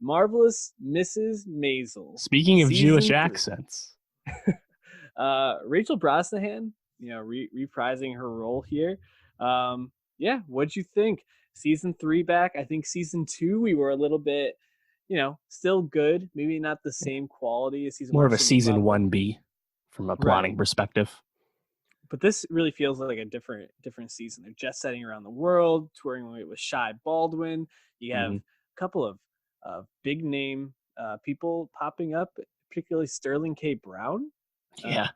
Marvelous Mrs. Maisel. Speaking of Jewish Season 3. accents. Rachel Brosnahan, reprising her role here. Yeah, what'd you think? Season 3 back. I think season 2 we were a little bit, still good. Maybe not the same quality as season More 1. of a season 1B from a plotting perspective. But this really feels like a different season. They're jet setting around the world, touring with Shy Baldwin. You have a couple of big name people popping up, particularly Sterling K. Brown. Yeah.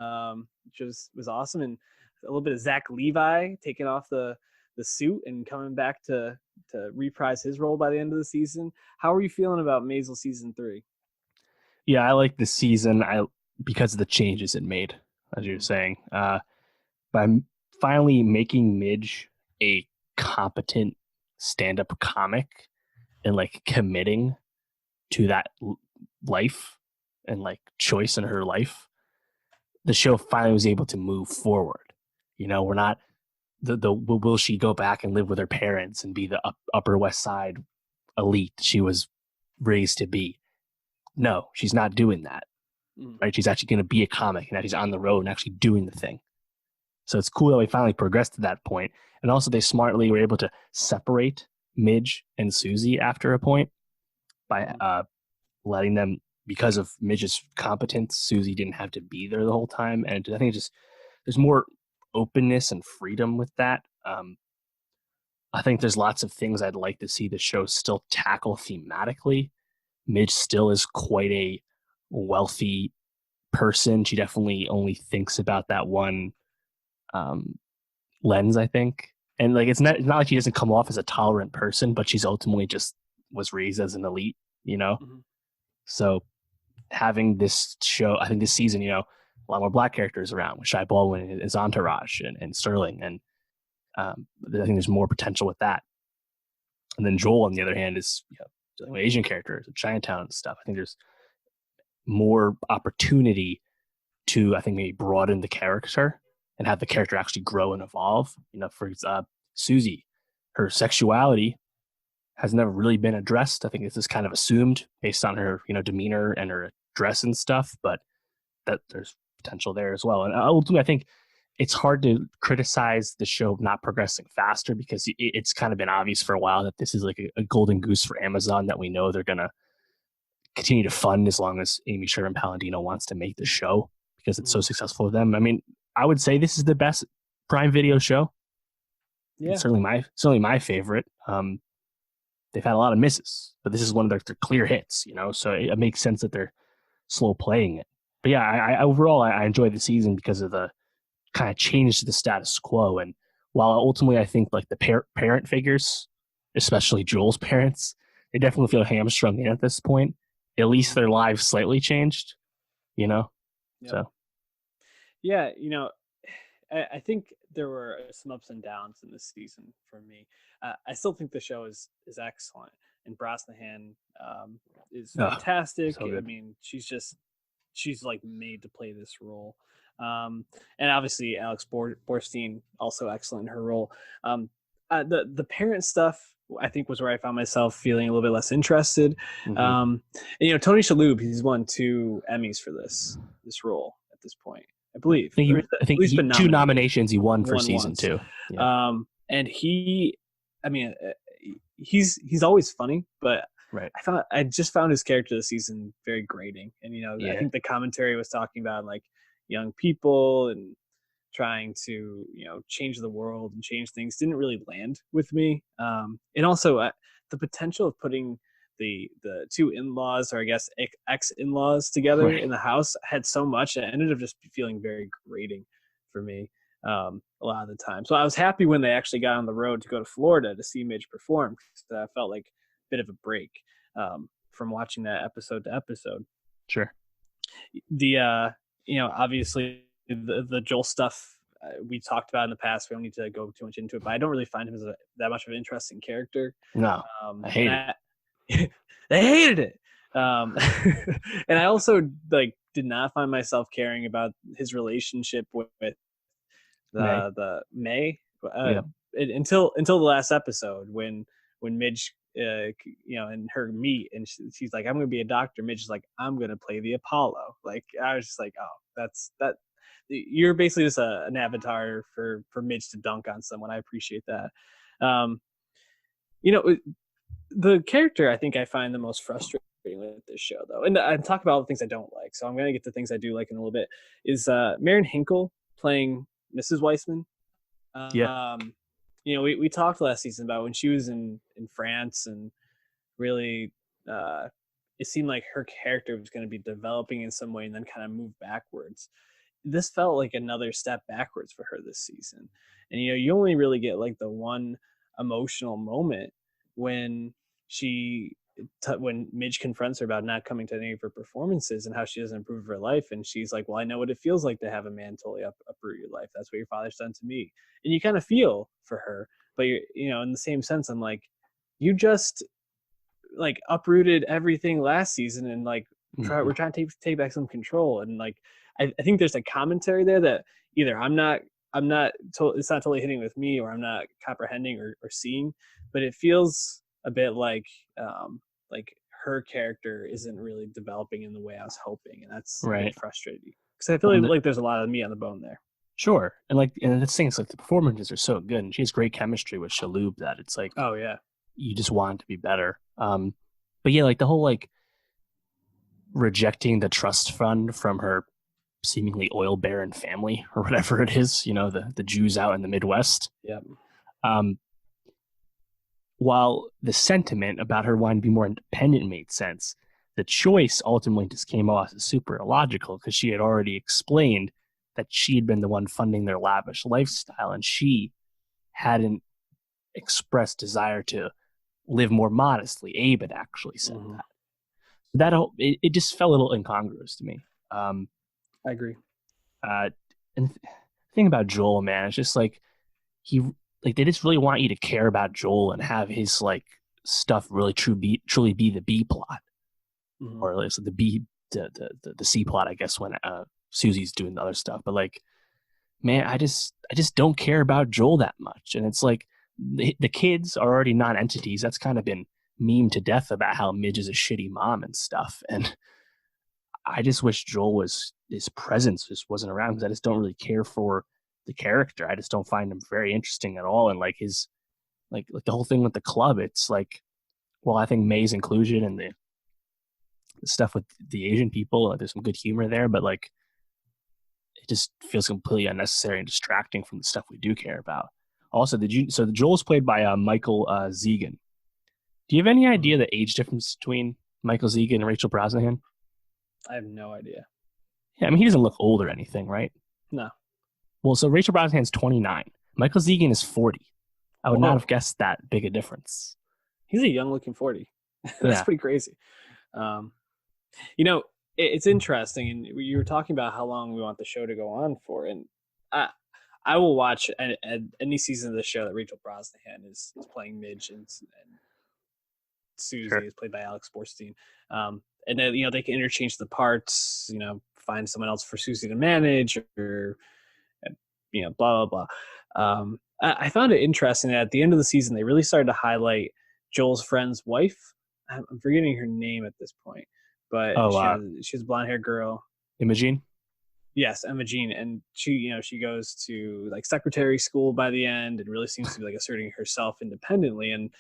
Which was awesome. And a little bit of Zach Levi taking off the suit and coming back to reprise his role by the end of the season. How are you feeling about Maisel season 3? Yeah, I like the season because of the changes it made, as you were saying. By finally making Midge a competent stand-up comic and like committing to that life and like choice in her life, the show finally was able to move forward. We're not will she go back and live with her parents and be the Upper West Side elite she was raised to be? No, she's not doing that. Right? She's actually going to be a comic, and that she's on the road and actually doing the thing. So it's cool that we finally progressed to that point. And also they smartly were able to separate Midge and Susie after a point by letting them, because of Midge's competence, Susie didn't have to be there the whole time. And I think there's more openness and freedom with that. I think there's lots of things I'd like to see the show still tackle thematically. Midge still is quite a wealthy person. She definitely only thinks about that one lens, I think. And like it's not like she doesn't come off as a tolerant person, but she's ultimately just was raised as an elite, So having this show, I think this season, a lot more black characters around with Shy Baldwin and his entourage and Sterling, and I think there's more potential with that. And then Joel, on the other hand, is dealing with Asian characters, Chinatown and stuff. I think there's more opportunity to, I think, maybe broaden the character and have the character actually grow and evolve. For Susie, her sexuality has never really been addressed. I think this is kind of assumed based on her, demeanor and her dress and stuff, but that there's potential there as well. And ultimately, I think it's hard to criticize the show not progressing faster because it's kind of been obvious for a while that this is like a golden goose for Amazon that we know they're going to continue to fund as long as Amy Sherman-Palladino wants to make the show because it's so successful with them. I mean, I would say this is the best Prime Video show. Yeah, it's certainly my favorite. They've had a lot of misses, but this is one of their clear hits. So it makes sense that they're slow playing it. But yeah, I overall enjoyed the season because of the kind of change to the status quo. And while ultimately I think like the parent figures, especially Joel's parents, they definitely feel hamstrung in at this point. At least their lives slightly changed, Yep. So. Yeah, I think there were some ups and downs in this season for me. I still think the show is excellent, and Brosnahan is fantastic. So I mean, she's like made to play this role. And obviously Alex Borstein also excellent in her role. The parent stuff I think was where I found myself feeling a little bit less interested. And, Tony Shalhoub, he's won 2 Emmys for this role at this point, I believe. I think 2 nominations he won for season once. 2. Yeah. And he's always funny, but right. I just found his character this season very grating. And, I think the commentary was talking about like young people and trying to, change the world and change things didn't really land with me. And also the potential of putting the 2 in-laws, or I guess ex-in-laws together in the house had so much. It ended up just feeling very grating for me a lot of the time. So I was happy when they actually got on the road to go to Florida to see Midge perform, because I felt like a bit of a break from watching that episode to episode. Sure. The obviously the Joel stuff we talked about in the past. We don't need to go too much into it, but I don't really find him as that much of an interesting character. No, I hate it. They hated it. And I also did not find myself caring about his relationship with the May until the last episode when Midge and her meet, and she's like, I'm gonna be a doctor. Midge is like, I'm gonna play the Apollo. Like, I was just like, oh, that's that. You're basically just an avatar for Midge to dunk on someone. I appreciate that. um the character I think I find the most frustrating with this show, though, and I'm talking about all the things I don't like, so I'm going to get to things I do like in a little bit, is Marin Hinkle playing Mrs. Weissman. Yeah. We talked last season about when she was in France, and really it seemed like her character was going to be developing in some way and then kind of move backwards. This felt like another step backwards for her this season. And you only really get like the one emotional moment when when Midge confronts her about not coming to any of her performances and how she doesn't improve her life, and she's like, well, I know what it feels like to have a man totally uproot your life. That's what your father's done to me. And you kind of feel for her, but in the same sense, I'm like, you just like uprooted everything last season, and like we're trying to take back some control. And like I think there's a commentary there that either it's not totally hitting with me, or I'm not comprehending or seeing, but it feels a bit like her character isn't really developing in the way I was hoping, and that's right. Frustrating because I feel like there's a lot of meat on the bone there. Sure, and the thing is, like, the performances are so good, and she has great chemistry with Shaloub that it's like, oh yeah, you just want it to be better. But yeah, like the whole like rejecting the trust fund from her seemingly oil baron family or whatever it is, the Jews out in the Midwest. Yep. While the sentiment about her wanting to be more independent made sense, the choice ultimately just came off as super illogical, because she had already explained that she had been the one funding their lavish lifestyle, and she hadn't expressed desire to live more modestly. Abe had actually said that. It just felt a little incongruous to me. I agree. And the thing about Joel, man, it's just like they just really want you to care about Joel and have his like stuff really truly be the B plot, or at least the C plot, I guess, when Susie's doing the other stuff. But like, man, I just don't care about Joel that much, and it's like the kids are already non-entities. That's kind of been memed to death about how Midge is a shitty mom and stuff, and I just wish his presence just wasn't around, because I just don't really care for the character. I just don't find him very interesting at all. And like his like the whole thing with the club, it's like, well, I think May's inclusion and the stuff with the Asian people, there's some good humor there, but like it just feels completely unnecessary and distracting from the stuff we do care about. Also, the Joel's played by Michael Zegan. Do you have any idea the age difference between Michael Zegan and Rachel Brosnahan? I have no idea. Yeah, I mean, he doesn't look old or anything, right? No. Well, so Rachel Brosnahan's 29. Michael Zegan is 40. I would not have guessed that big a difference. He's a young-looking 40. That's pretty crazy. It's interesting, and you were talking about how long we want the show to go on for, and I will watch any season of the show that Rachel Brosnahan is playing Midge, and Susie is played by Alex Borstein. And then, they can interchange the parts, find someone else for Susie to manage, or, blah, blah, blah. I found it interesting that at the end of the season, they really started to highlight Joel's friend's wife. I'm forgetting her name at this point, but she's a blonde-haired girl. Imogene? Yes, Imogene. And she goes to like secretary school by the end, and really seems to be like asserting herself independently. And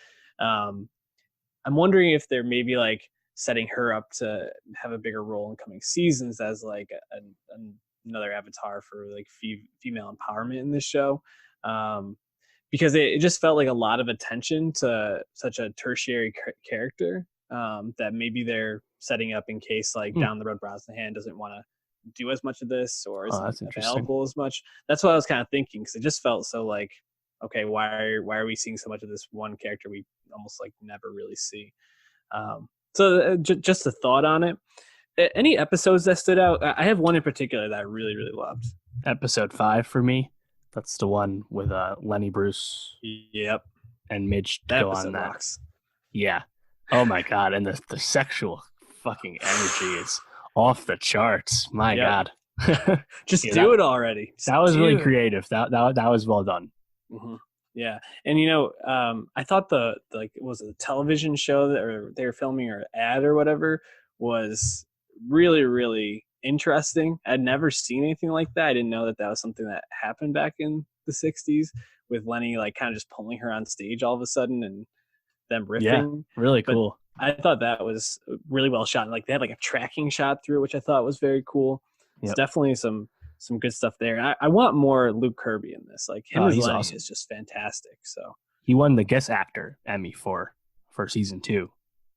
I'm wondering if they're maybe like setting her up to have a bigger role in coming seasons as like another avatar for like female empowerment in this show, because it just felt like a lot of attention to such a tertiary character, that maybe they're setting up in case like down the road Brosnahan doesn't want to do as much of this, or isn't available as much. That's what I was kind of thinking, because it just felt so like, okay, why are we seeing so much of this one character we almost like never really see? So just a thought on it. Any episodes that stood out? I have one in particular that I really, really loved. Episode 5 for me. That's the one with Lenny Bruce. Yep. And Midge go on that. Rocks. Yeah. Oh my God. And the sexual fucking energy is off the charts. My God. Just do it already. That was really creative. That was well done. Mm-hmm. Yeah, and I thought like was it a television show that or they were filming or ad or whatever was really really interesting. I'd never seen anything like that. I didn't know that that was something that happened back in the '60s with Lenny like kind of just pulling her on stage all of a sudden and them Yeah, riffing. really But cool. I thought that was really well shot. Like they had like a tracking shot through, which I thought was very cool. It's Yep. definitely some good stuff there. I want more Luke Kirby in this. Like him Oh, as he's Lenny awesome. is just fantastic. So He won the guest actor Emmy for season 2.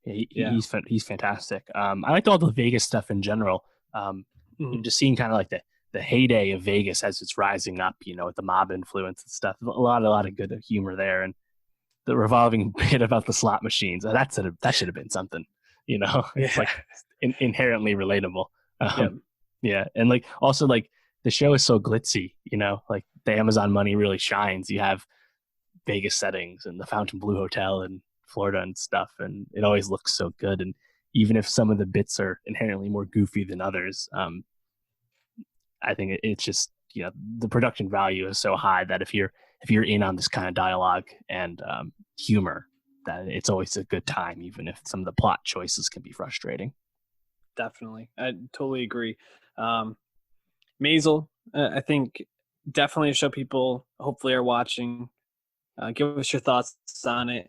Yeah, yeah. he's fantastic. I liked all the Vegas stuff in general. Mhm. Just seeing kind of like the heyday of Vegas as it's rising up, with the mob influence and stuff. A lot of good humor there, and the revolving bit about the slot machines. That should have been something. It's Yeah. like inherently relatable. Yeah. Um, yeah, and like also like the show is so glitzy. Like the Amazon money really shines. You have Vegas settings and the Fontainebleau Hotel in Florida and stuff, and it always looks so good. And even if some of the bits are inherently more goofy than others, I think it's just the production value is so high that if you're in on this kind of dialogue and humor, that it's always a good time, even if some of the plot choices can be frustrating. Definitely. I totally agree. Um, Maisel, I think definitely a show people hopefully are watching. Give us your thoughts on it.